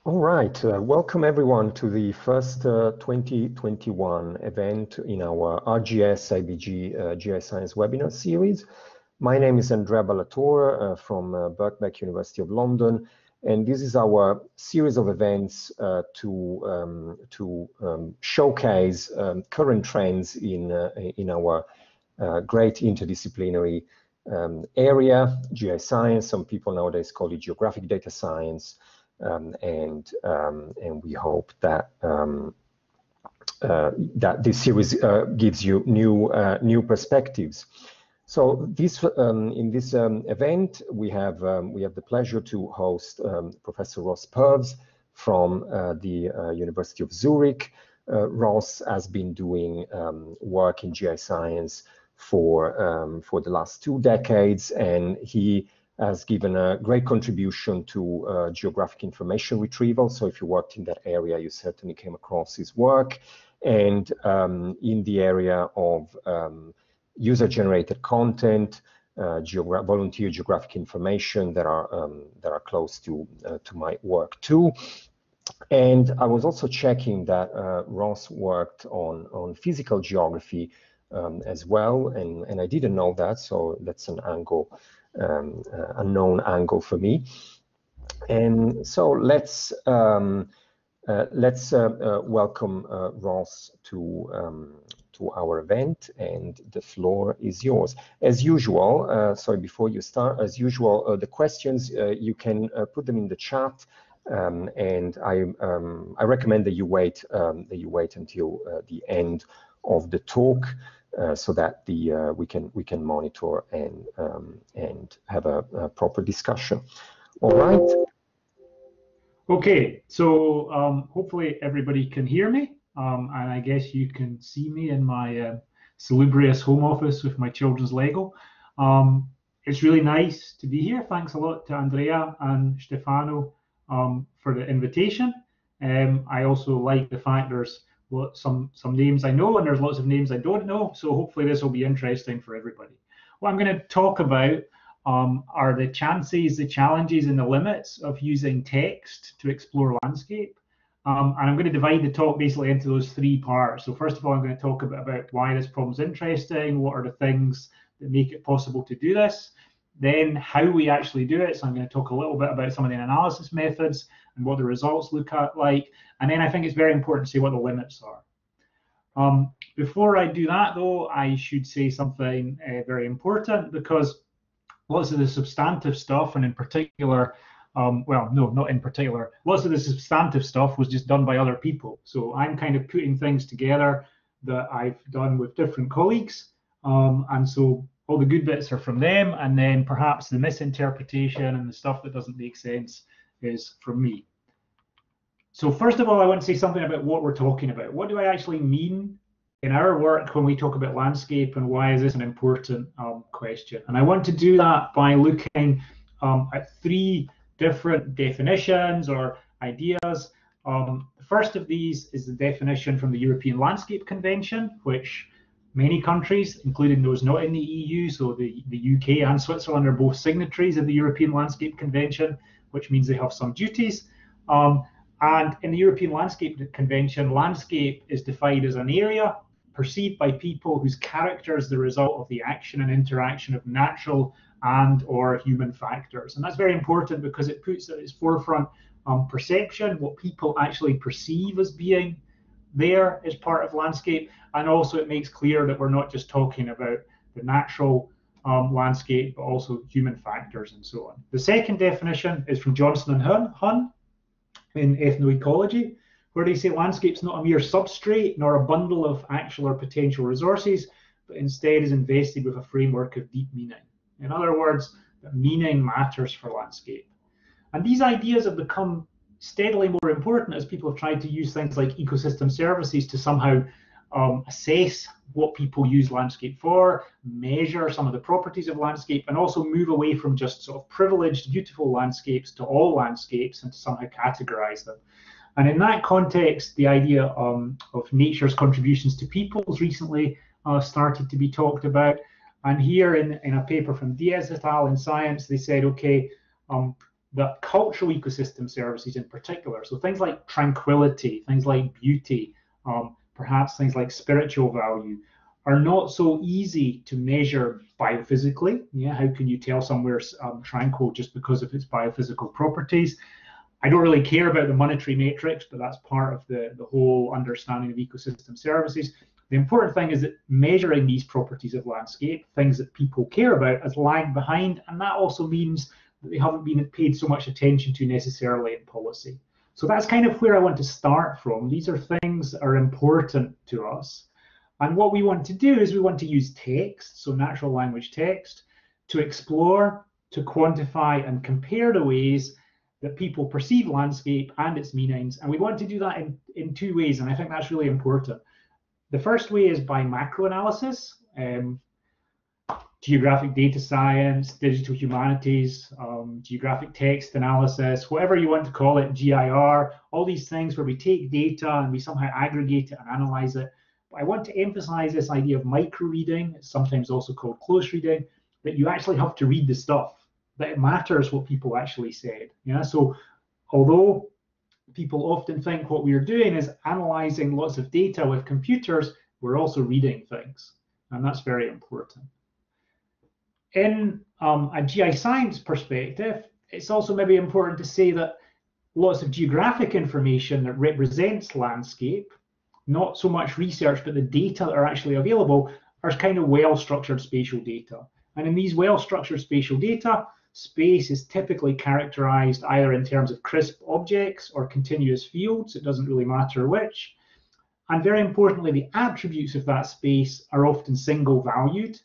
All right, welcome everyone to the first 2021 event in our RGS-IBG GIScience webinar series. My name is Andrea Ballatore from Birkbeck, University of London, and this is our series of events to showcase current trends in our great interdisciplinary area, GIScience. Some people nowadays call it geographic data science. And we hope that that this series gives you new perspectives. So this in this event we have the pleasure to host Professor Ross Purves from the University of Zurich. Ross has been doing work in GIScience for the last 2 decades, and he has given a great contribution to geographic information retrieval. So if you worked in that area, you certainly came across his work. And in the area of user-generated content, volunteer geographic information that are close to my work too. And I was also checking that Ross worked on physical geography as well, and I didn't know that, so that's an angle. A known angle for me. And so let's welcome Ross to our event, and the floor is yours. As usual, sorry, before you start, as usual, the questions you can put them in the chat, and I recommend that you wait until the end of the talk. So that we can monitor and have a proper discussion. All right. Okay, so hopefully everybody can hear me, and I guess you can see me in my salubrious home office with my children's Lego. It's really nice to be here. Thanks a lot to Andrea and Stefano for the invitation. I also like the fact there's some names I know, and there's lots of names I don't know, so hopefully this will be interesting for everybody. What I'm going to talk about are the chances, the challenges, and the limits of using text to explore landscape. And I'm going to divide the talk basically into those 3 parts. So first of all, I'm going to talk about why this problem is interesting, what are the things that make it possible to do this, then how we actually do it. So I'm going to talk a little bit about some of the analysis methods and what the results look like. And then I think it's very important to say what the limits are. Before I do that, though, I should say something very important, because lots of the substantive stuff, and in particular, well, no, not in particular, lots of the substantive stuff was just done by other people. So I'm kind of putting things together that I've done with different colleagues. And so all the good bits are from them, and then perhaps the misinterpretation and the stuff that doesn't make sense is from me. So first of all, I want to say something about what we're talking about. What do I actually mean in our work when we talk about landscape, and why is this an important question? And I want to do that by looking at 3 different definitions or ideas. The first of these is the definition from the European Landscape Convention, which many countries, including those not in the EU, so the UK and Switzerland, are both signatories of the European Landscape Convention, which means they have some duties. And in the European Landscape Convention, landscape is defined as an area perceived by people whose character is the result of the action and interaction of natural and or human factors. And that's very important because it puts at its forefront perception, what people actually perceive as being there as part of landscape, and also it makes clear that we're not just talking about the natural landscape, but also human factors and so on. The second definition is from Johnson and Hun in Ethnoecology, where they say landscape's not a mere substrate nor a bundle of actual or potential resources, but instead is invested with a framework of deep meaning. In other words, that meaning matters for landscape. And these ideas have become steadily more important as people have tried to use things like ecosystem services to somehow assess what people use landscape for, measure some of the properties of landscape, and also move away from just sort of privileged, beautiful landscapes to all landscapes and to somehow categorize them. And in that context, the idea of nature's contributions to peoples recently started to be talked about. And here in a paper from Diaz et al. In Science, they said, okay, that cultural ecosystem services in particular, so things like tranquility, things like beauty, perhaps things like spiritual value, are not so easy to measure biophysically. Yeah, how can you tell somewhere's tranquil just because of its biophysical properties? I don't really care about the monetary matrix, but that's part of the whole understanding of ecosystem services. The important thing is that measuring these properties of landscape, things that people care about, has lagged behind, and that also means that they haven't been paid so much attention to necessarily in policy. So that's kind of where I want to start from. These are things that are important to us. And what we want to do is we want to use text, so natural language text, to explore, to quantify, and compare the ways that people perceive landscape and its meanings. And we want to do that in two ways, and I think that's really important. The first way is by macro analysis, geographic data science, digital humanities, geographic text analysis, whatever you want to call it, GIR, all these things where we take data and we somehow aggregate it and analyze it. But I want to emphasize this idea of micro reading, it's sometimes also called close reading, that you actually have to read the stuff, that it matters what people actually said. Yeah, so although people often think what we're doing is analyzing lots of data with computers, we're also reading things, and that's very important. In a GI science perspective, it's also maybe important to say that lots of geographic information that represents landscape, not so much research, but the data that are actually available, are kind of well-structured spatial data. And in these well-structured spatial data, space is typically characterized either in terms of crisp objects or continuous fields, it doesn't really matter which. And very importantly, the attributes of that space are often single valued,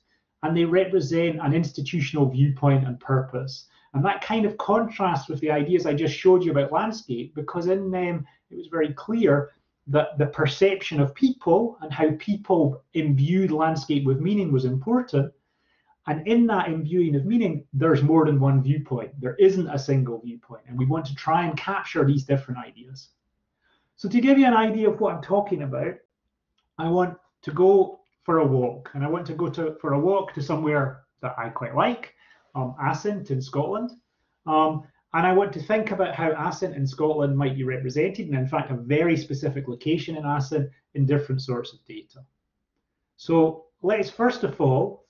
and they represent an institutional viewpoint and purpose. And that kind of contrasts with the ideas I just showed you about landscape, because in them it was very clear that the perception of people and how people imbued landscape with meaning was important. And in that imbuing of meaning, there's more than one viewpoint. There isn't a single viewpoint. And we want to try and capture these different ideas. So to give you an idea of what I'm talking about, I want to go for a walk. And I want to go for a walk to somewhere that I quite like, Assynt in Scotland. And I want to think about how Assynt in Scotland might be represented, and in fact, a very specific location in Assynt in different sorts of data. So let's first of all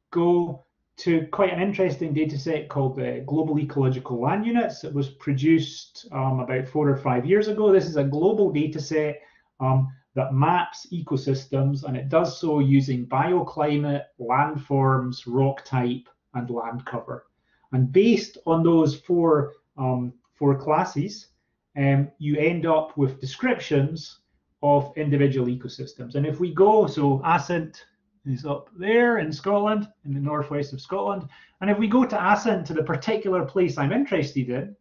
go to quite an interesting data set called the Global Ecological Land Units. It was produced about 4 or 5 years ago. This is a global data set that maps ecosystems, and it does so using bioclimate, landforms, rock type, and land cover. And based on those four classes, you end up with descriptions of individual ecosystems. And if we go, so Assynt is up there in Scotland, in the northwest of Scotland. And if we go to Assynt, to the particular place I'm interested in,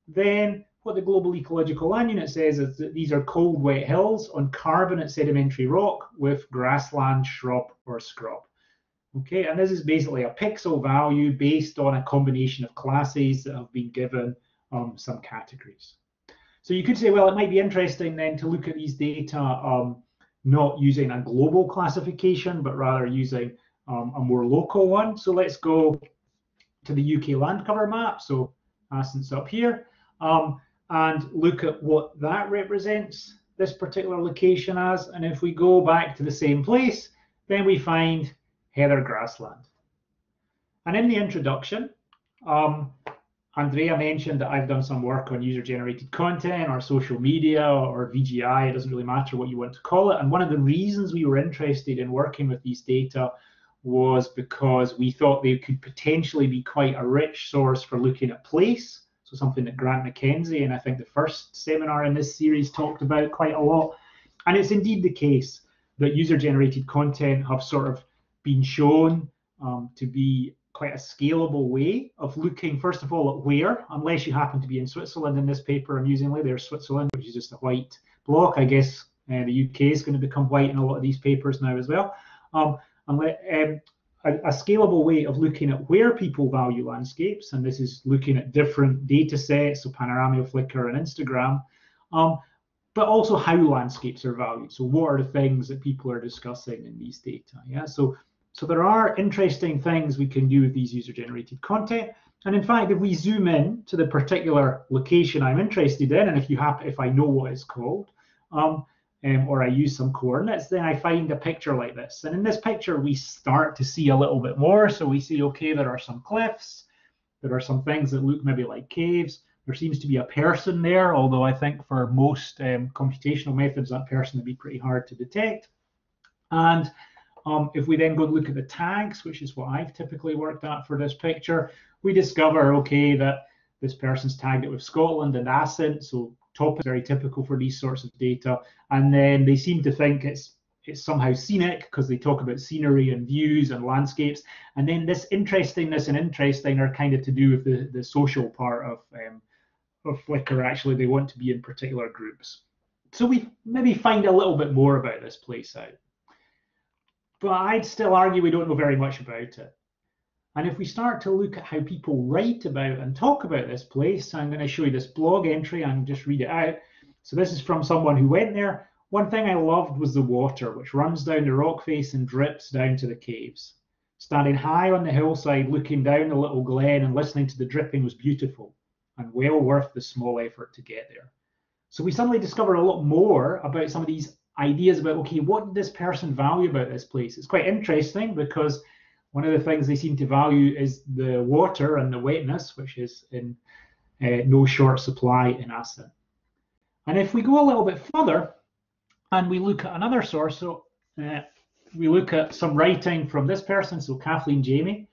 then what the Global Ecological Land Unit says is that these are cold, wet hills on carbonate sedimentary rock with grassland, shrub, or scrub. Okay, and this is basically a pixel value based on a combination of classes that have been given some categories. So you could say, well, it might be interesting then to look at these data not using a global classification, but rather using a more local one. So let's go to the UK land cover map. So Assynt's up here, and look at what that represents this particular location as. And if we go back to the same place, then we find heather grassland. And in the introduction, Andrea mentioned that I've done some work on user-generated content or social media or VGI, it doesn't really matter what you want to call it. And one of the reasons we were interested in working with these data was because we thought they could potentially be quite a rich source for looking at place. So something that Grant McKenzie, and I think the first seminar in this series, talked about quite a lot. And it's indeed the case that user-generated content have sort of been shown to be quite a scalable way of looking, first of all, at where, unless you happen to be in Switzerland in this paper amusingly, there's Switzerland, which is just a white block. I guess the UK is going to become white in a lot of these papers now as well. A scalable way of looking at where people value landscapes, and this is looking at different data sets, so Panorama, Flickr, and Instagram, but also how landscapes are valued. So what are the things that people are discussing in these data? Yeah, so So there are interesting things we can do with these user-generated content. And in fact, if we zoom in to the particular location I'm interested in, and if I know what it's called, or I use some coordinates, then I find a picture like this. And in this picture, we start to see a little bit more. So we see, okay, there are some cliffs. There are some things that look maybe like caves. There seems to be a person there, although I think for most computational methods, that person would be pretty hard to detect. And if we then go look at the tags, which is what I've typically worked at for this picture, we discover, okay, that this person's tagged it with Scotland and Ascent, so top is very typical for these sorts of data. And then they seem to think it's somehow scenic because they talk about scenery and views and landscapes. And then this interestingness and interesting are kind of to do with the social part of Flickr. Actually, they want to be in particular groups. So we maybe find a little bit more about this place out. But I'd still argue we don't know very much about it. And if we start to look at how people write about and talk about this place, I'm going to show you this blog entry and just read it out. So this is from someone who went there. One thing I loved was the water, which runs down the rock face and drips down to the caves. Standing high on the hillside, looking down the little glen and listening to the dripping was beautiful and well worth the small effort to get there. So we suddenly discover a lot more about some of these ideas about, okay, what did this person value about this place? It's quite interesting because one of the things they seem to value is the water and the wetness, which is in no short supply in Ascent. And if we go a little bit further and we look at another source, so we look at some writing from this person, so Kathleen Jamie,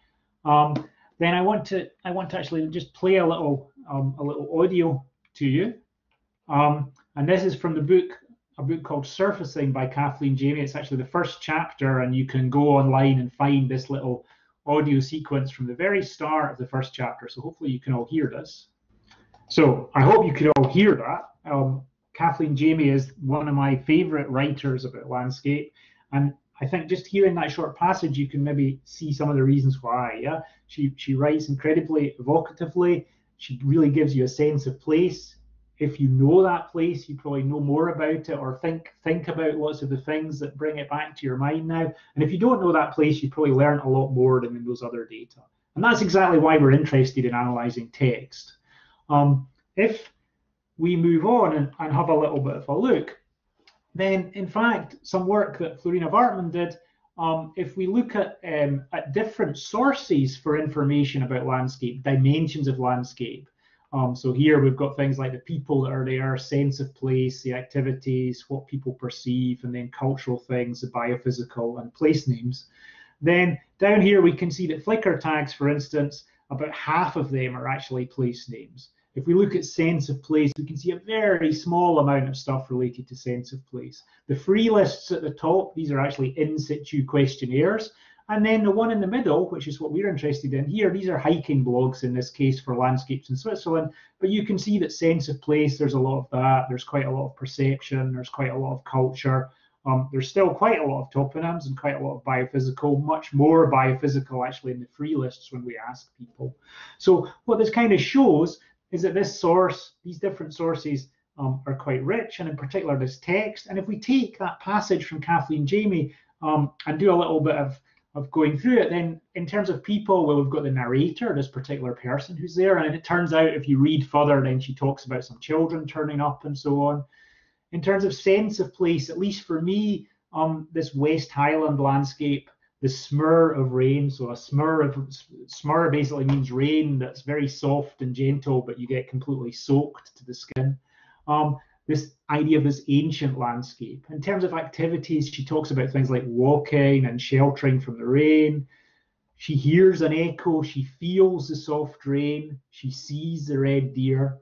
then I want to actually just play a little audio to you. And this is from the book, a book called Surfacing by Kathleen Jamie. It's actually the first chapter, and you can go online and find this little audio sequence from the very start of the first chapter. So hopefully you can all hear this. So I hope you can all hear that. Kathleen Jamie is one of my favorite writers about landscape. And I think just hearing that short passage, you can maybe see some of the reasons why. Yeah, she writes incredibly evocatively. She really gives you a sense of place. If you know that place, you probably know more about it or think about lots of the things that bring it back to your mind now. And if you don't know that place, you probably learn a lot more than in those other data. And that's exactly why we're interested in analyzing text. If we move on and have a little bit of a look, then in fact, some work that Florina Vartman did, if we look at different sources for information about landscape, dimensions of landscape, so here we've got things like the people that are there, sense of place, the activities, what people perceive, and then cultural things, the biophysical and place names. Then down here we can see that Flickr tags, for instance, about half of them are actually place names. If we look at sense of place, we can see a very small amount of stuff related to sense of place. The free lists at the top, these are actually in situ questionnaires. And then the one in the middle, which is what we're interested in here, these are hiking blogs in this case for landscapes in Switzerland. But you can see that sense of place, there's a lot of that. There's quite a lot of perception. There's quite a lot of culture. There's still quite a lot of toponyms and quite a lot of biophysical, much more biophysical actually in the free lists when we ask people. So what this kind of shows is that these different sources are quite rich, and in particular this text. And if we take that passage from Kathleen Jamie and do a little bit of going through it, then in terms of people, well, we've got the narrator, this particular person who's there, and it turns out if you read further, then she talks about some children turning up and so on. In terms of sense of place, at least for me, this West Highland landscape, the smur of rain, so a smur basically means rain that's very soft and gentle, but you get completely soaked to the skin. This idea of this ancient landscape. In terms of activities, she talks about things like walking and sheltering from the rain. She hears an echo, she feels the soft rain, she sees the red deer.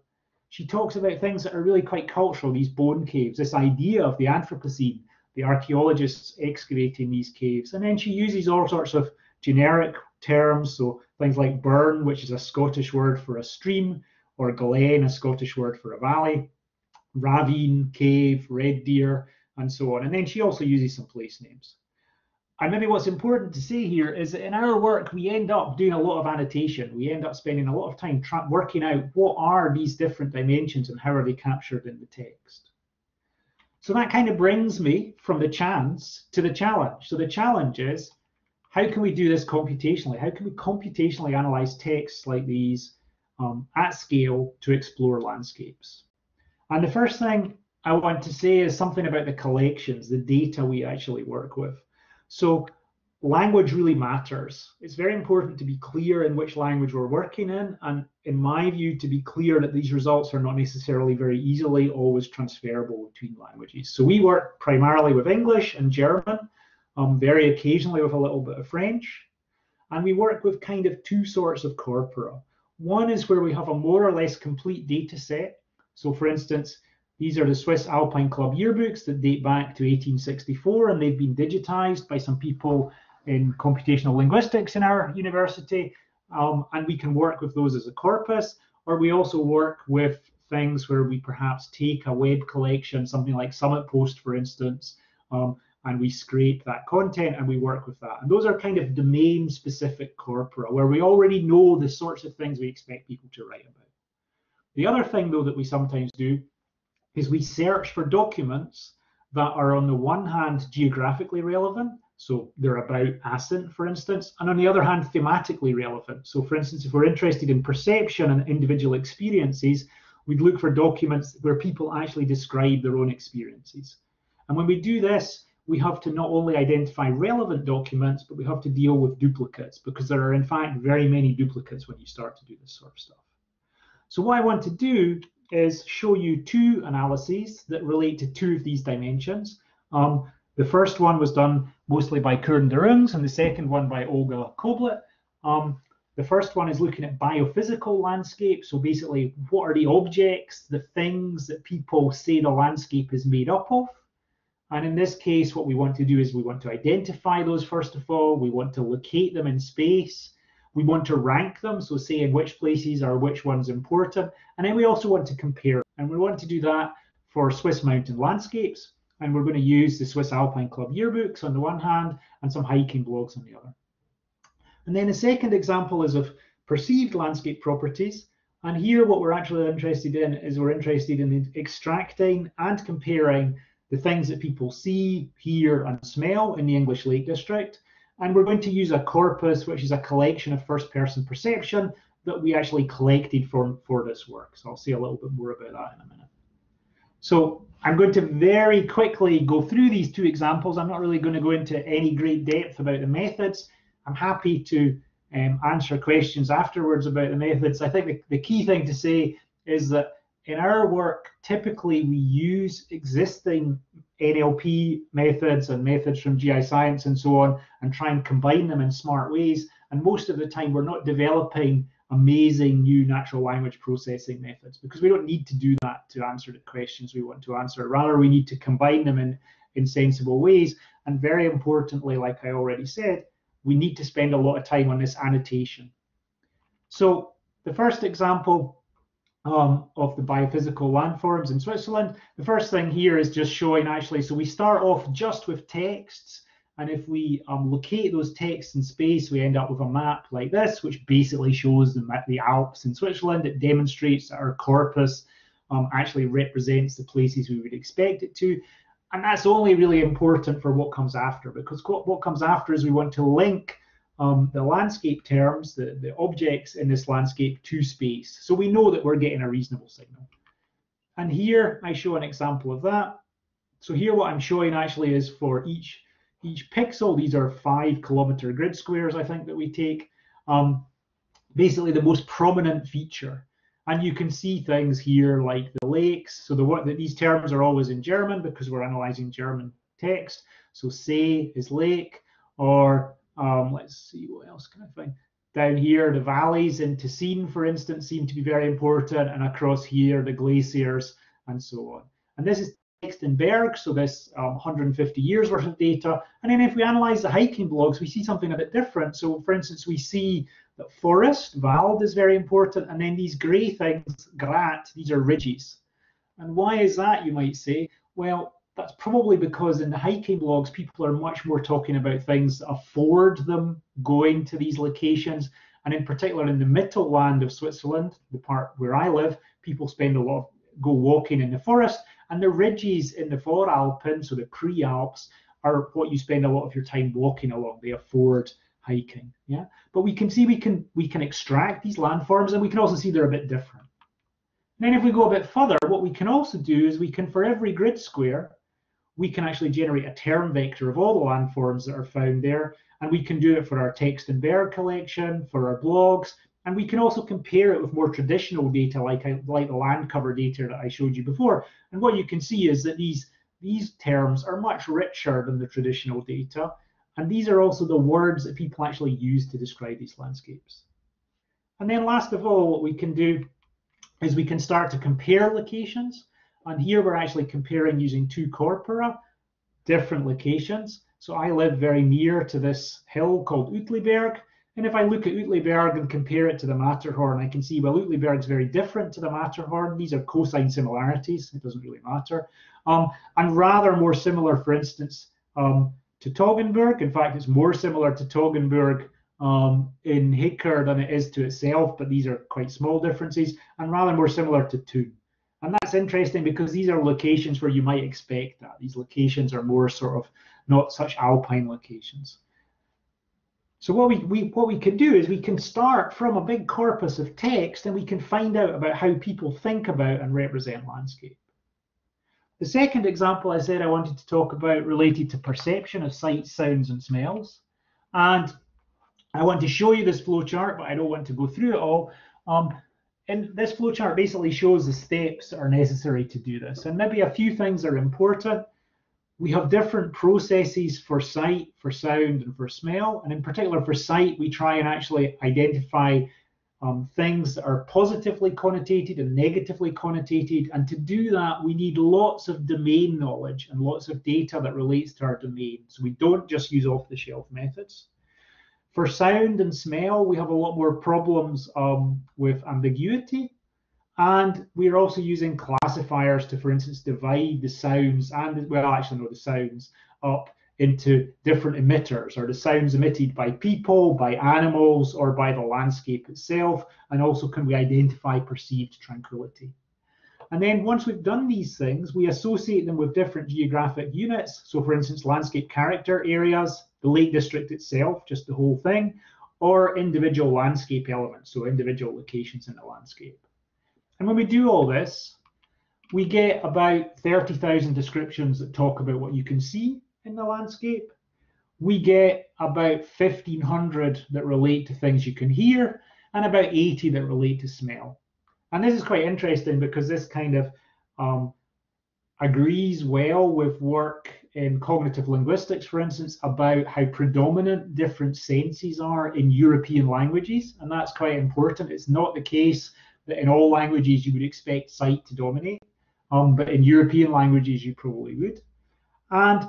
She talks about things that are really quite cultural, these bone caves, this idea of the Anthropocene, the archaeologists excavating these caves. And then she uses all sorts of generic terms, so things like burn, which is a Scottish word for a stream, or glen, a Scottish word for a valley, ravine, cave, red deer, and so on. And then she also uses some place names. And maybe what's important to say here is that in our work, we end up doing a lot of annotation. We end up spending a lot of time working out what are these different dimensions and how are they captured in the text. So that kind of brings me from the chance to the challenge. So the challenge is, how can we do this computationally? How can we computationally analyze texts like these at scale to explore landscapes? And the first thing I want to say is something about the collections, the data we actually work with. So language really matters. It's very important to be clear in which language we're working in, and in my view, to be clear that these results are not necessarily very easily always transferable between languages. So we work primarily with English and German, very occasionally with a little bit of French, and we work with kind of two sorts of corpora. One is where we have a more or less complete data set. So for instance, these are the Swiss Alpine Club yearbooks that date back to 1864, and they've been digitized by some people in computational linguistics in our university, and we can work with those as a corpus, or we also work with things where we perhaps take a web collection, something like Summit Post, for instance, and we scrape that content and we work with that. And those are kind of domain-specific corpora where we already know the sorts of things we expect people to write about. The other thing, though, that we sometimes do is we search for documents that are, on the one hand, geographically relevant, so they're about ascent, for instance, and on the other hand, thematically relevant. So for instance, if we're interested in perception and individual experiences, we'd look for documents where people actually describe their own experiences. And when we do this, we have to not only identify relevant documents, but we have to deal with duplicates, because there are in fact very many duplicates when you start to do this sort of stuff. So what I want to do is show you two analyses that relate to two of these dimensions. The first one was done mostly by Koen de Rungs, and the second one by Olga Koblet. The first one is looking at biophysical landscape. So basically, what are the objects, the things that people say the landscape is made up of? And in this case, what we want to do is we want to identify those first of all. We want to locate them in space. We want to rank them, so say in which places are which ones important. And then we also want to compare. And we want to do that for Swiss mountain landscapes. And we're going to use the Swiss Alpine Club yearbooks on the one hand and some hiking blogs on the other. And then the second example is of perceived landscape properties. And here what we're actually interested in is we're interested in extracting and comparing the things that people see, hear, and smell in the English Lake District. And we're going to use a corpus, which is a collection of first-person perception that we actually collected for this work. So I'll say a little bit more about that in a minute. So I'm going to very quickly go through these two examples. I'm not really going to go into any great depth about the methods. I'm happy to answer questions afterwards about the methods. I think the key thing to say is that in our work, typically we use existing NLP methods and methods from GIScience and so on, and try and combine them in smart ways. And most of the time, we're not developing amazing new natural language processing methods, because we don't need to do that to answer the questions we want to answer. Rather, we need to combine them in sensible ways. And very importantly, like I already said, we need to spend a lot of time on this annotation. So the first example of the biophysical landforms in Switzerland. The first thing here is just showing actually, so we start off just with texts, and if we locate those texts in space, we end up with a map like this, which basically shows the Alps in Switzerland. It demonstrates that our corpus actually represents the places we would expect it to, and that's only really important for what comes after, because what comes after is we want to link the landscape terms, the objects in this landscape, to space. So we know that we're getting a reasonable signal. And here I show an example of that. So here what I'm showing actually is for each pixel, these are 5 kilometer grid squares, I think, that we take, basically the most prominent feature. And you can see things here like the lakes. So these terms are always in German because we're analyzing German text. So See is lake, or let's see, what else can I find? Down here, the valleys in Ticino, for instance, seem to be very important, and across here, the glaciers, and so on. And this is text in Berg, so this 150 years worth of data. And then if we analyze the hiking blogs, we see something a bit different. So for instance, we see that forest, Wald, is very important, and then these grey things, Grat, these are ridges. And why is that, you might say? Well, that's probably because in the hiking blogs, people are much more talking about things that afford them going to these locations. And in particular, in the Mittelland of Switzerland, the part where I live, people spend a lot, go walking in the forest. And the ridges in the Voralpen, so the pre-Alps, are what you spend a lot of your time walking along. They afford hiking. Yeah, but we can see we can extract these landforms, and we can also see they're a bit different. And then if we go a bit further, what we can also do is we can, for every grid square, we can actually generate a term vector of all the landforms that are found there, and we can do it for our text and bird collection, for our blogs, and we can also compare it with more traditional data like the land cover data that I showed you before. And what you can see is that these terms are much richer than the traditional data, and these are also the words that people actually use to describe these landscapes. And then last of all, what we can do is we can start to compare locations. And here we're actually comparing using two corpora, different locations. So I live very near to this hill called Uetliberg. And if I look at Uetliberg and compare it to the Matterhorn, I can see, well, Uetliberg is very different to the Matterhorn. These are cosine similarities. It doesn't really matter. And rather more similar, for instance, to Toggenburg. In fact, it's more similar to Toggenburg in Hickory than it is to itself, but these are quite small differences, and rather more similar to Thun. And that's interesting because these are locations where you might expect that. These locations are more sort of not such alpine locations. So what we can do is we can start from a big corpus of text, and we can find out about how people think about and represent landscape. The second example I said I wanted to talk about related to perception of sights, sounds, and smells. And I want to show you this flowchart, but I don't want to go through it all. And this flowchart basically shows the steps that are necessary to do this. And maybe a few things are important. We have different processes for sight, for sound, and for smell. And in particular for sight, we try and actually identify things that are positively connotated and negatively connotated. And to do that, we need lots of domain knowledge and lots of data that relates to our domain. So we don't just use off-the-shelf methods. For sound and smell, we have a lot more problems with ambiguity. And we're also using classifiers to, for instance, divide the sounds and, well, actually, no, the sounds up into different emitters, or the sounds emitted by people, by animals, or by the landscape itself. And also, can we identify perceived tranquility? And then once we've done these things, we associate them with different geographic units. So for instance, landscape character areas, the Lake District itself, just the whole thing, or individual landscape elements, so individual locations in the landscape. And when we do all this, we get about 30,000 descriptions that talk about what you can see in the landscape. We get about 1,500 that relate to things you can hear, and about 80 that relate to smell. And this is quite interesting because this kind of agrees well with work in cognitive linguistics, for instance, about how predominant different senses are in European languages. And that's quite important. It's not the case that in all languages you would expect sight to dominate, but in European languages you probably would. And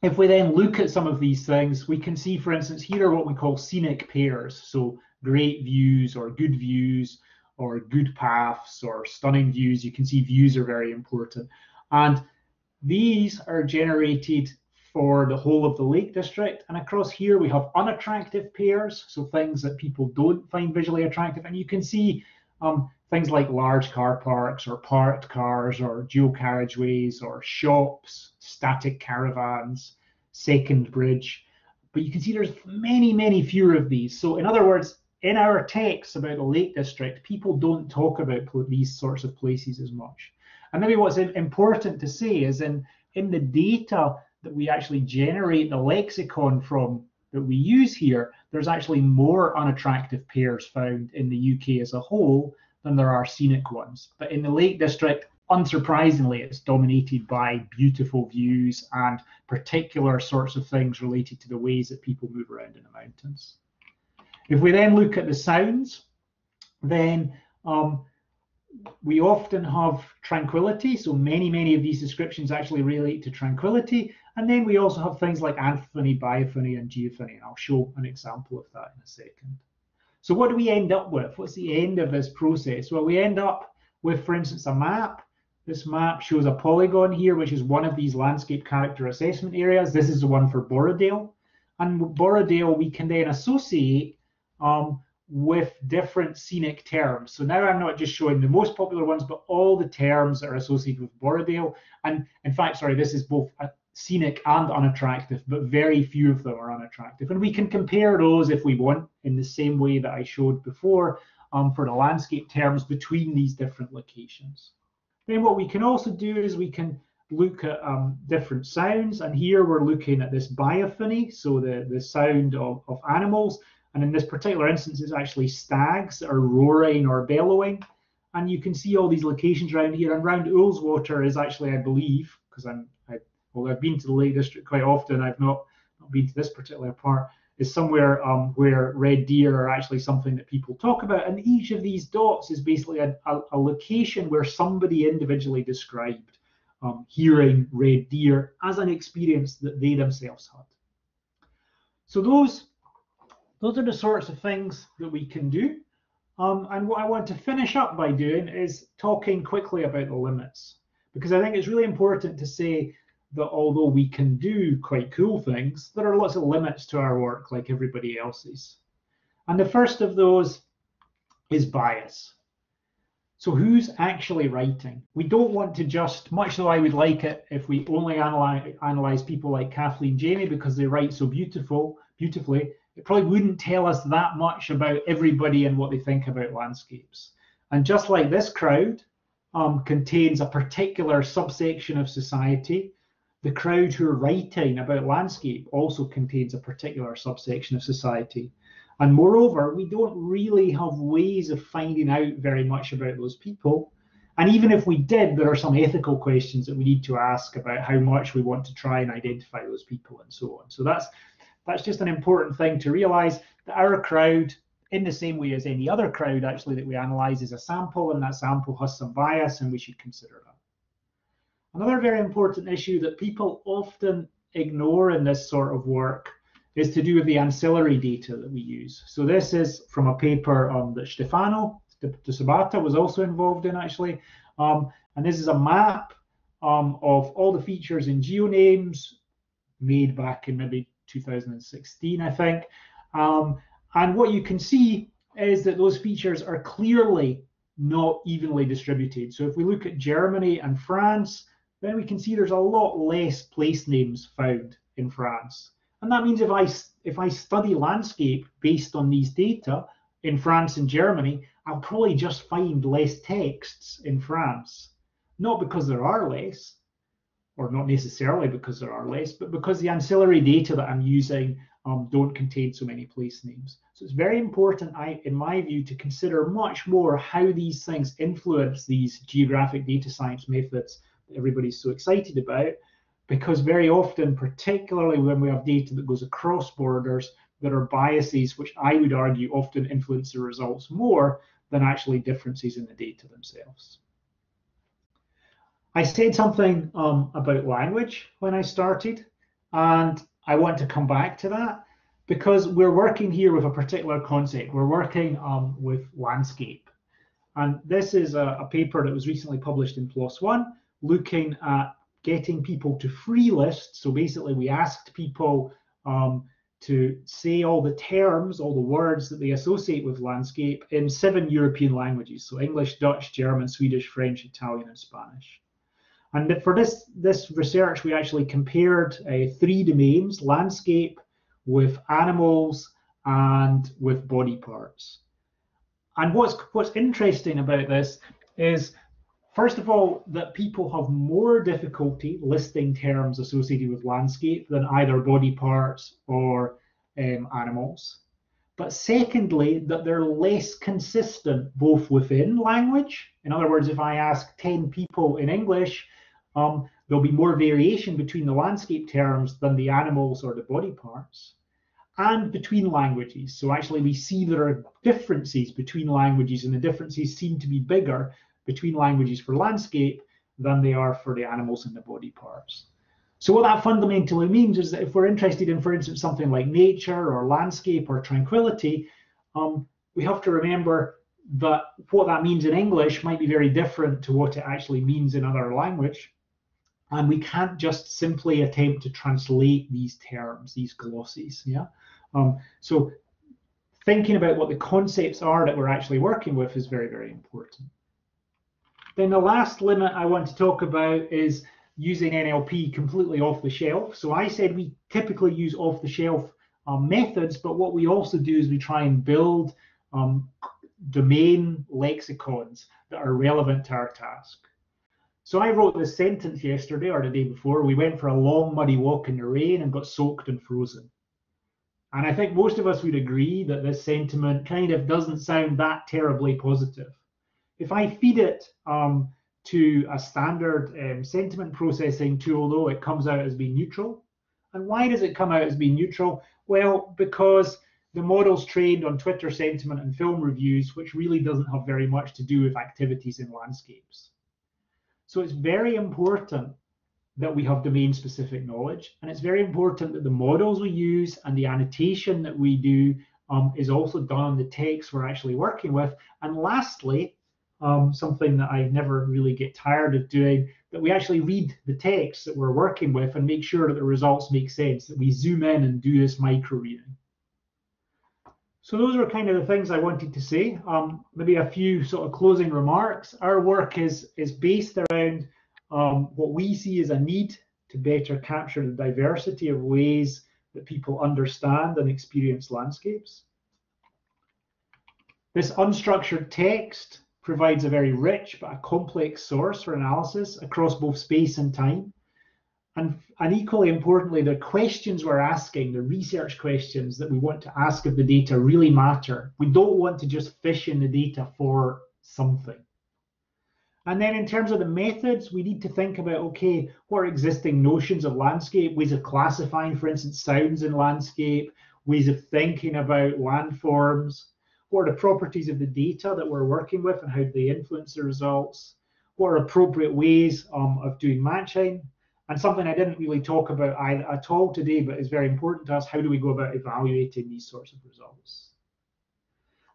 if we then look at some of these things, we can see, for instance, here are what we call scenic pairs. So great views or good views, or good paths, or stunning views. You can see views are very important. And these are generated for the whole of the Lake District. And across here, we have unattractive pairs, so things that people don't find visually attractive. And you can see things like large car parks, or parked cars, or dual carriageways, or shops, static caravans, second bridge. But you can see there's many, many fewer of these. So in other words, in our texts about the Lake District, people don't talk about these sorts of places as much. And maybe what's important to say is in the data that we actually generate the lexicon from, that we use here, there's actually more unattractive pairs found in the UK as a whole than there are scenic ones. But in the Lake District, unsurprisingly, it's dominated by beautiful views and particular sorts of things related to the ways that people move around in the mountains. If we then look at the sounds, then we often have tranquility. So many of these descriptions actually relate to tranquility. And then we also have things like anthony, biophony, and geophony. And I'll show an example of that in a second. So what do we end up with? What's the end of this process? Well, we end up with, for instance, a map. This map shows a polygon here, which is one of these landscape character assessment areas. This is the one for Borrowdale. And Borrowdale, we can then associate with different scenic terms. So now I'm not just showing the most popular ones, but all the terms that are associated with Borrowdale. And in fact, sorry, this is both a scenic and unattractive, but very few of them are unattractive. And we can compare those if we want in the same way that I showed before for the landscape terms between these different locations. Then what we can also do is we can look at different sounds, and here we're looking at this biophony, so the sound of animals, and in this particular instance it's actually stags that are roaring or bellowing, and you can see all these locations around here, and around Ullswater is actually, I believe, because I've been to the Lake District quite often, I've not been to this particular part, is somewhere where red deer are actually something that people talk about, and each of these dots is basically a location where somebody individually described hearing red deer as an experience that they themselves had. So those are the sorts of things that we can do. And what I want to finish up by doing is talking quickly about the limits, because I think it's really important to say that although we can do quite cool things, there are lots of limits to our work like everybody else's. And the first of those is bias. So who's actually writing? We don't want to just, much though I would like it if we only analyze people like Kathleen Jamie because they write so beautifully, it probably wouldn't tell us that much about everybody and what they think about landscapes. And just like this crowd contains a particular subsection of society, the crowd who are writing about landscape also contains a particular subsection of society. And moreover, we don't really have ways of finding out very much about those people. And even if we did, there are some ethical questions that we need to ask about how much we want to try and identify those people and so on. So that's just an important thing to realize, that our crowd, in the same way as any other crowd actually that we analyze, is a sample, and that sample has some bias, and we should consider that. Another very important issue that people often ignore in this sort of work is to do with the ancillary data that we use. So this is from a paper that Stefano de Sabata was also involved in actually. And this is a map of all the features in geonames made back in maybe 2016, I think. And what you can see is that those features are clearly not evenly distributed. So if we look at Germany and France, then we can see there's a lot less place names found in France. And that means if I study landscape based on these data in France and Germany, I'll probably just find less texts in France. Not because there are less, or not necessarily because there are less, but because the ancillary data that I'm using don't contain so many place names. So it's very important, in my view, to consider much more how these things influence these geographic data science methods that everybody's so excited about, because very often, particularly when we have data that goes across borders, there are biases which I would argue often influence the results more than actually differences in the data themselves. I said something about language when I started, and I want to come back to that because we're working here with a particular concept. We're working with landscape. And this is a paper that was recently published in PLOS ONE looking at getting people to free list. So basically we asked people to say all the terms, all the words that they associate with landscape in 7 European languages. So English, Dutch, German, Swedish, French, Italian, and Spanish. And for this research, we actually compared 3 domains, landscape with animals and with body parts. And what's interesting about this is, first of all, that people have more difficulty listing terms associated with landscape than either body parts or animals. But secondly, that they're less consistent both within language. In other words, if I ask 10 people in English, there'll be more variation between the landscape terms than the animals or the body parts, and between languages. So actually we see there are differences between languages, and the differences seem to be bigger between languages for landscape than they are for the animals and the body parts. So what that fundamentally means is that if we're interested in, for instance, something like nature or landscape or tranquility, we have to remember that what that means in English might be very different to what it actually means in other language. And we can't just simply attempt to translate these terms, these glosses. Yeah. So thinking about what the concepts are that we're actually working with is very, very important. Then the last limit I want to talk about is using NLP completely off the shelf. So I said we typically use off the shelf methods, but what we also do is we try and build domain lexicons that are relevant to our task. So I wrote this sentence yesterday or the day before. We went for a long muddy walk in the rain and got soaked and frozen. And I think most of us would agree that this sentiment kind of doesn't sound that terribly positive. If I feed it to a standard sentiment processing tool, though, it comes out as being neutral. And why does it come out as being neutral? Well, because the model's trained on Twitter sentiment and film reviews, which really doesn't have very much to do with activities in landscapes. So it's very important that we have domain-specific knowledge, and it's very important that the models we use and the annotation that we do is also done on the text we're actually working with. And lastly, something that I never really get tired of doing, that we actually read the text that we're working with and make sure that the results make sense, that we zoom in and do this micro reading. So those are kind of the things I wanted to say. Maybe a few sort of closing remarks. Our work is based around what we see as a need to better capture the diversity of ways that people understand and experience landscapes. This unstructured text provides a very rich but a complex source for analysis across both space and time. And equally importantly, the questions we're asking, the research questions that we want to ask of the data really matter. We don't want to just fish in the data for something. And then in terms of the methods, we need to think about, okay, what are existing notions of landscape, ways of classifying, for instance, sounds in landscape, ways of thinking about landforms, what are the properties of the data that we're working with and how do they influence the results, what are appropriate ways of doing matching, and something I didn't really talk about at all today, but is very important to us, how do we go about evaluating these sorts of results?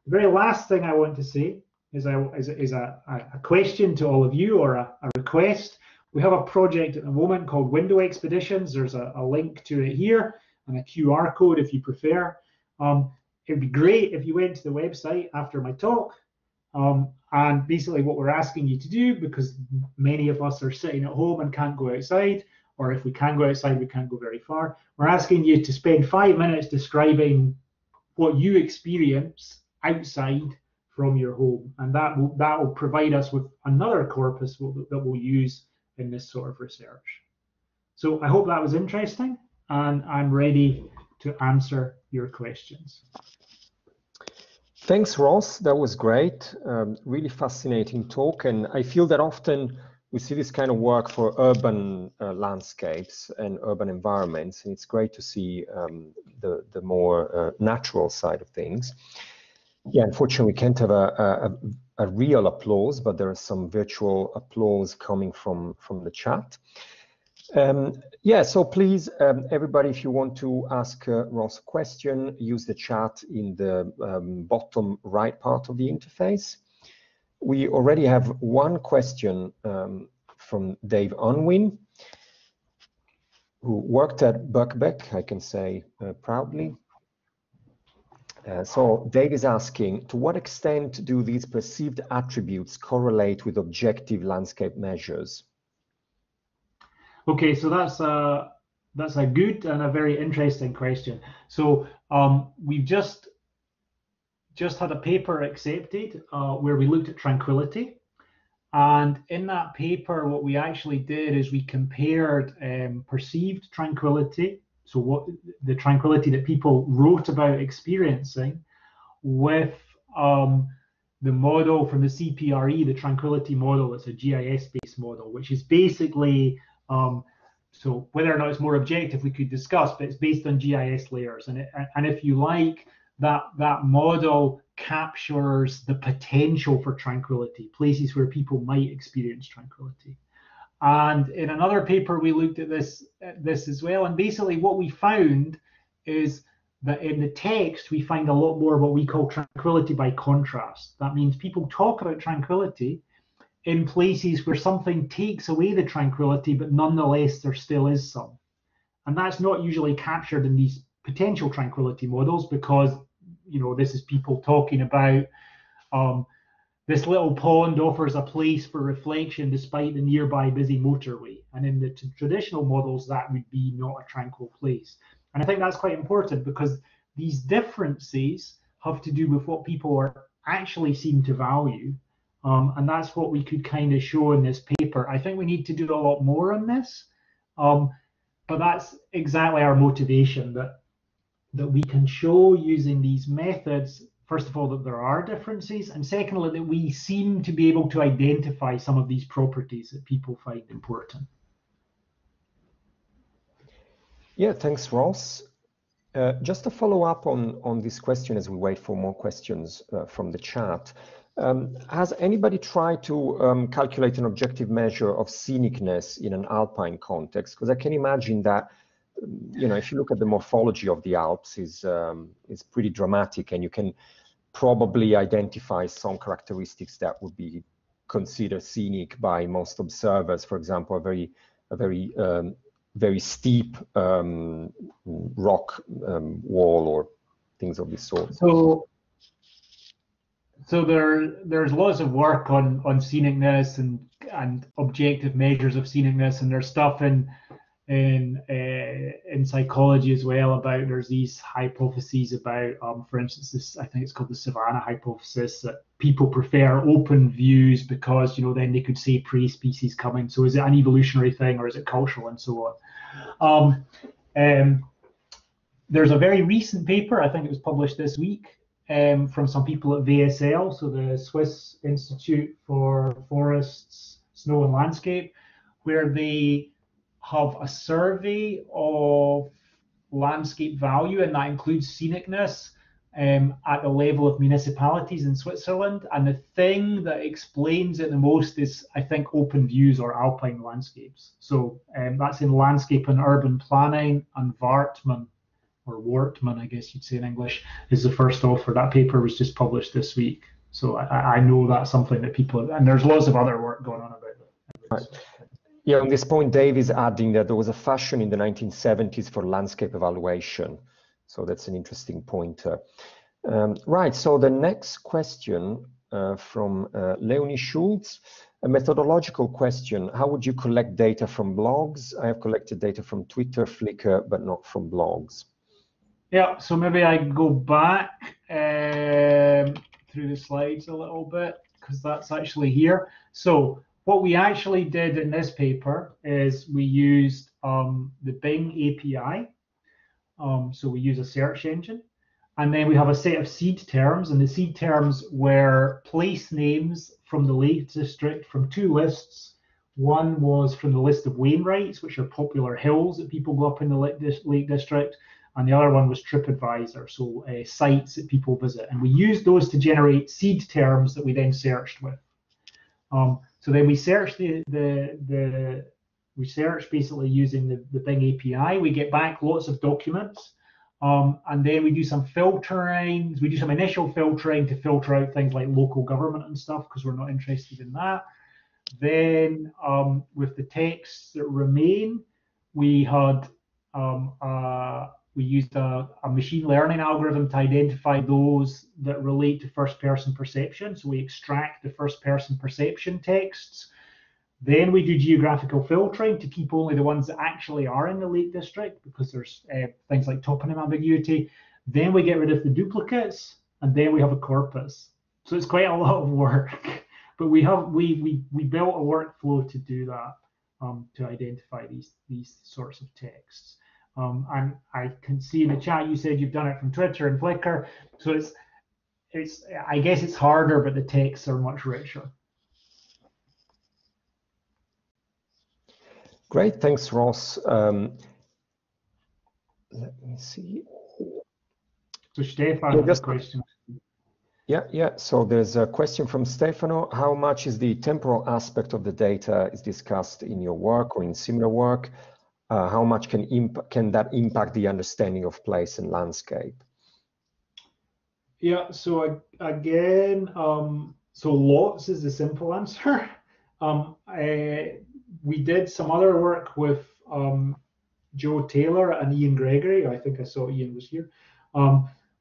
The very last thing I want to say is a question to all of you, or a request. We have a project at the moment called Window Expeditions. There's a link to it here and a QR code if you prefer. It'd be great if you went to the website after my talk. And basically what we're asking you to do, because many of us are sitting at home and can't go outside, or if we can go outside, we can't go very far. We're asking you to spend 5 minutes describing what you experience outside from your home. And that will provide us with another corpus that we'll use in this sort of research. So I hope that was interesting, and I'm ready to answer your questions. Thanks, Ross. That was great. Really fascinating talk. And I feel that often we see this kind of work for urban landscapes and urban environments. And it's great to see the more natural side of things. Yeah, unfortunately, we can't have a real applause, but there is some virtual applause coming from the chat. Yeah, so please, everybody, if you want to ask Ross a question, use the chat in the bottom right part of the interface. We already have one question from Dave Unwin, who worked at Birkbeck, I can say proudly. So Dave is asking, to what extent do these perceived attributes correlate with objective landscape measures? Okay, so that's a good and a very interesting question. So we've just had a paper accepted where we looked at tranquility. And in that paper, what we actually did is we compared perceived tranquility, so what the tranquility that people wrote about experiencing, with the model from the CPRE, the tranquility model. It's a GIS-based model, which is basically, so whether or not it's more objective we could discuss, but it's based on GIS layers. And if you like, that model captures the potential for tranquility, places where people might experience tranquility. And in another paper, we looked at this as well. And basically what we found is that in the text, we find a lot more what we call tranquility by contrast. That means people talk about tranquility in places where something takes away the tranquility, but nonetheless, there still is some. And that's not usually captured in these potential tranquility models, because, you know, this is people talking about this little pond offers a place for reflection despite the nearby busy motorway. And in the traditional models, that would be not a tranquil place. And I think that's quite important because these differences have to do with what people are actually seem to value. And that's what we could kind of show in this paper. I think we need to do a lot more on this. But that's exactly our motivation, that we can show using these methods, first of all, that there are differences, and secondly, that we seem to be able to identify some of these properties that people find important. Yeah, thanks, Ross. Just to follow up on this question as we wait for more questions from the chat, has anybody tried to calculate an objective measure of scenicness in an alpine context? Because I can imagine that, you know, if you look at the morphology of the Alps, is pretty dramatic, and you can probably identify some characteristics that would be considered scenic by most observers. For example, a very steep rock wall or things of this sort. So there's lots of work on scenicness and objective measures of scenicness, and there's stuff in psychology as well about, there's these hypotheses about, for instance, this, I think it's called the savanna hypothesis, that people prefer open views because, you know, then they could say prey species coming. So is it an evolutionary thing or is it cultural, and so on. There's a very recent paper, I think it was published this week, from some people at VSL, so the Swiss Institute for Forests, Snow and Landscape, where they have a survey of landscape value, and that includes scenicness at the level of municipalities in Switzerland. And the thing that explains it the most is, I think, open views or alpine landscapes. So that's in Landscape and Urban Planning, and Wartman, or Wortman, I guess you'd say in English, is the first author. That paper was just published this week. So I know that's something that people, and there's lots of other work going on about it. Right. Yeah, on this point, Dave is adding that there was a fashion in the 1970s for landscape evaluation. So that's an interesting pointer. Right, so the next question from Leonie Schultz, a methodological question. How would you collect data from blogs? I have collected data from Twitter, Flickr, but not from blogs. Yeah, so maybe I go back through the slides a little bit, because that's actually here. So what we actually did in this paper is we used the Bing API. So we use a search engine, and then we have a set of seed terms, and the seed terms were place names from the Lake District from two lists. One was from the list of Wainwrights, which are popular hills that people go up in the Lake District, and the other one was TripAdvisor, so sites that people visit. And we used those to generate seed terms that we then searched with. So then we search we search basically using the Bing API. We get back lots of documents, and then we do some filtering. We do some initial filtering to filter out things like local government and stuff, because we're not interested in that. Then with the texts that remain, we had we used a machine learning algorithm to identify those that relate to first-person perception. So we extract the first-person perception texts. Then we do geographical filtering to keep only the ones that actually are in the Lake District, because there's things like toponym ambiguity. Then we get rid of the duplicates, and then we have a corpus. So it's quite a lot of work, but we built a workflow to do that, to identify these sorts of texts. And I can see in the chat you said you've done it from Twitter and Flickr. So it's I guess it's harder, but the texts are much richer. Great, thanks, Ross. Let me see. So Stefan has a question. Yeah. So there's a question from Stefano. How much is the temporal aspect of the data is discussed in your work or in similar work? How much can that impact the understanding of place and landscape? Yeah, so again, so lots is the simple answer. We did some other work with Joe Taylor and Ian Gregory. I think I saw Ian was here.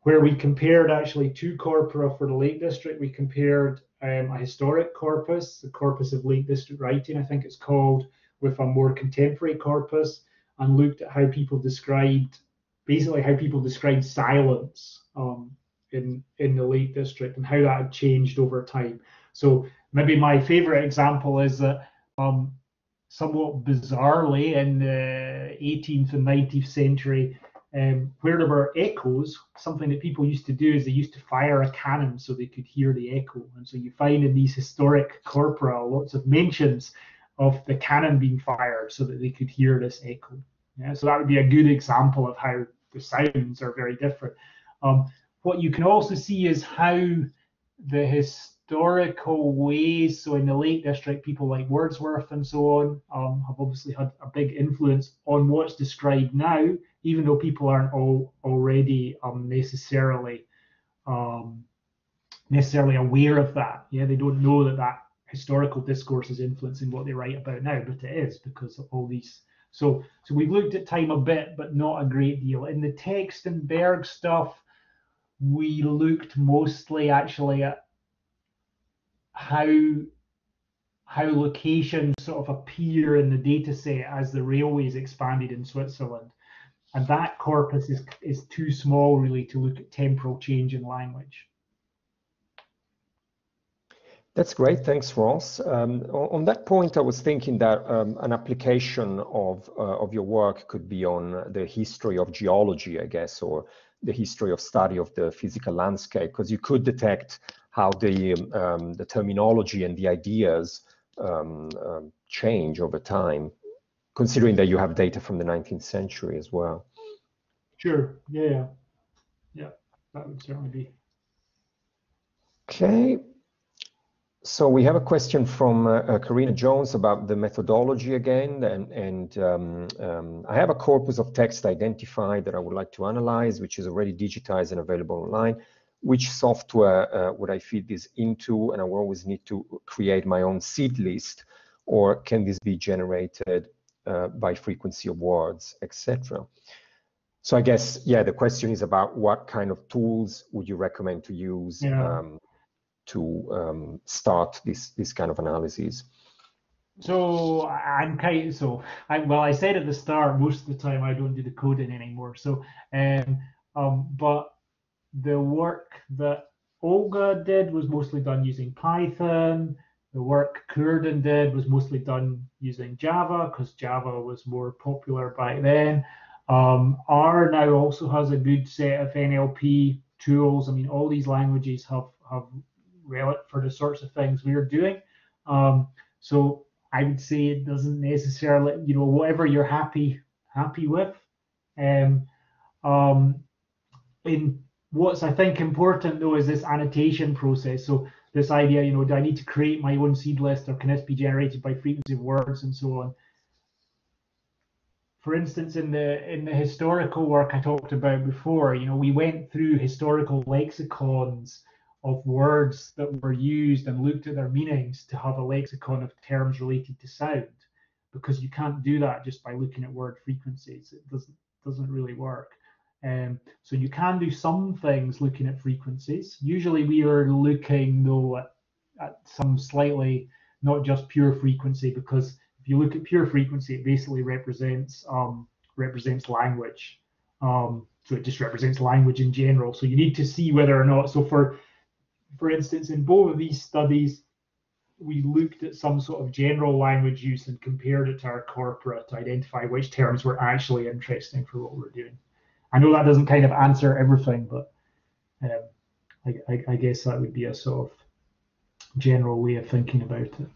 where we compared actually two corpora for the Lake District. We compared a historic corpus, the corpus of Lake District writing, I think it's called, with a more contemporary corpus, and looked at how people described, basically how people described silence in the Lake District and how that had changed over time. So maybe my favorite example is that somewhat bizarrely in the 18th and 19th century, where there were echoes, something that people used to do is they used to fire a cannon so they could hear the echo. And so you find in these historic corpora lots of mentions of the cannon being fired so that they could hear this echo. Yeah, so that would be a good example of how the sounds are very different. What you can also see is how the historical ways, so in the Lake District, people like Wordsworth and so on have obviously had a big influence on what's described now, even though people aren't already necessarily aware of that. Yeah, they don't know that that historical discourse is influencing what they write about now, but it is because of all these. So we've looked at time a bit, but not a great deal. In the Textenberg stuff, we looked mostly actually at how locations sort of appear in the data set as the railways expanded in Switzerland. And that corpus is too small, really, to look at temporal change in language. That's great. Thanks, Ross. On that point, I was thinking that an application of your work could be on the history of geology, I guess, or the history of study of the physical landscape, because you could detect how the terminology and the ideas change over time, considering that you have data from the 19th century as well. Sure. Yeah, that would certainly be. Okay. So we have a question from Karina Jones about the methodology again, and I have a corpus of text identified that I would like to analyze, which is already digitized and available online. Which software would I feed this into? And I will always need to create my own seed list, or can this be generated by frequency of words, etc.? So I guess, yeah, the question is about what kind of tools would you recommend to use to start this kind of analysis? So I said at the start, most of the time I don't do the coding anymore. So, but the work that Olga did was mostly done using Python. The work Kurden did was mostly done using Java because Java was more popular back then. R now also has a good set of NLP tools. I mean, all these languages have relic for the sorts of things we're doing. So I would say it doesn't necessarily, whatever you're happy with. In what's I think important though is this annotation process. So this idea, do I need to create my own seed list, or can this be generated by frequency of words and so on? For instance, in the historical work I talked about before, we went through historical lexicons of words that were used and looked at their meanings to have a lexicon of terms related to sound, because you can't do that just by looking at word frequencies. It doesn't really work. So you can do some things looking at frequencies. Usually we are looking though at some slightly, not just pure frequency, because if you look at pure frequency, it basically represents language. So it just represents language in general. So you need to see whether or not, so for instance, in both of these studies, we looked at some sort of general language use and compared it to our corpora to identify which terms were actually interesting for what we're doing. I know that doesn't kind of answer everything, but I guess that would be a sort of general way of thinking about it.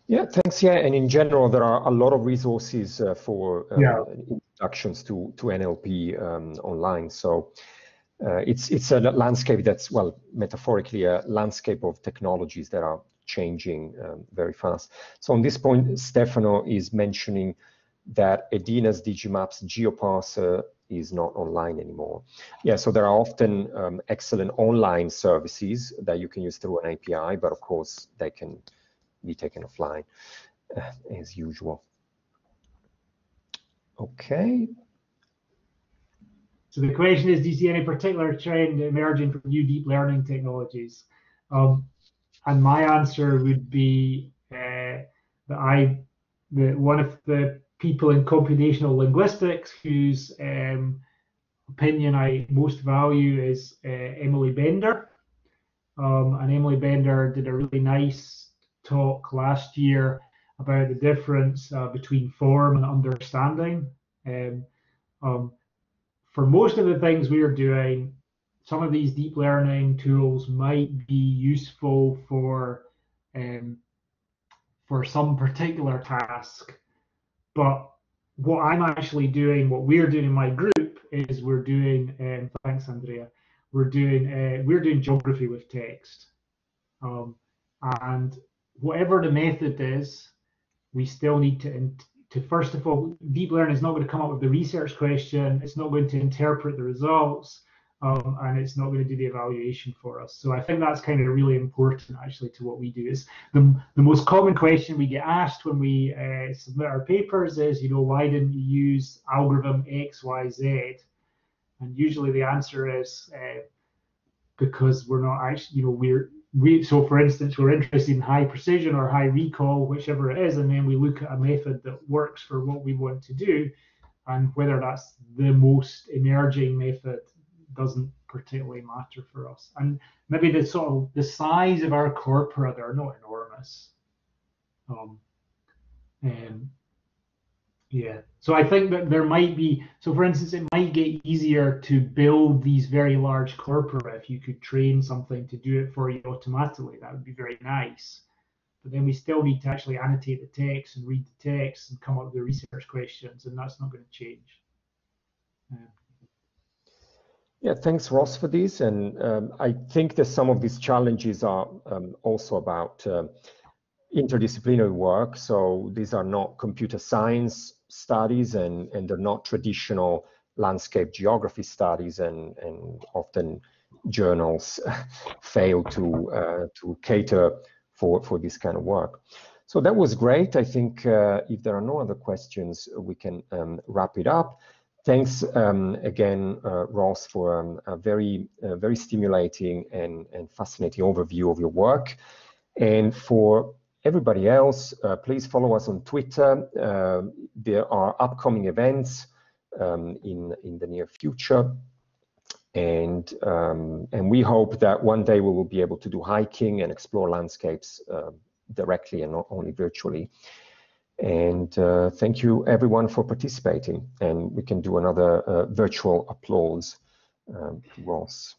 Yeah, thanks. Yeah, and in general, there are a lot of resources for introductions to NLP online. So it's a landscape that's, well, metaphorically a landscape of technologies that are changing very fast. So on this point, Stefano is mentioning that Edina's Digimaps geoparser is not online anymore. Yeah, so there are often excellent online services that you can use through an API, but of course they can be taken offline as usual. Okay. So the question is, do you see any particular trend emerging from new deep learning technologies? And my answer would be that one of the people in computational linguistics whose opinion I most value is Emily Bender. And Emily Bender did a really nice talk last year about the difference between form and understanding. For most of the things we are doing, some of these deep learning tools might be useful for some particular task. But what I'm actually doing, what we're doing in my group, is we're doing, thanks, Andrea, we're doing geography with text. And whatever the method is, we still need to first of all, deep learning is not going to come up with the research question, it's not going to interpret the results, and it's not going to do the evaluation for us. So I think that's kind of really important actually to what we do. Is the most common question we get asked when we submit our papers is, you know, why didn't you use algorithm X, Y, Z? And usually the answer is because we're not actually, you know, so for instance, we're interested in high precision or high recall, whichever it is, and then we look at a method that works for what we want to do, and whether that's the most emerging method doesn't particularly matter for us. And maybe the size of our corpora, they're not enormous. Yeah, so I think that there might be, so for instance, it might get easier to build these very large corpora if you could train something to do it for you automatically. That would be very nice. But then we still need to actually annotate the text and read the text and come up with the research questions, and that's not going to change. Yeah, thanks, Ross, for this. And I think that some of these challenges are also about interdisciplinary work. So these are not computer science studies, and they're not traditional landscape geography studies, and often journals fail to cater for this kind of work. So that was great. I think if there are no other questions, we can wrap it up. Thanks again, Ross, for a very stimulating and fascinating overview of your work. And for everybody else, please follow us on Twitter. There are upcoming events in the near future, and we hope that one day we will be able to do hiking and explore landscapes directly and not only virtually. And thank you everyone for participating, and we can do another virtual applause to Ross.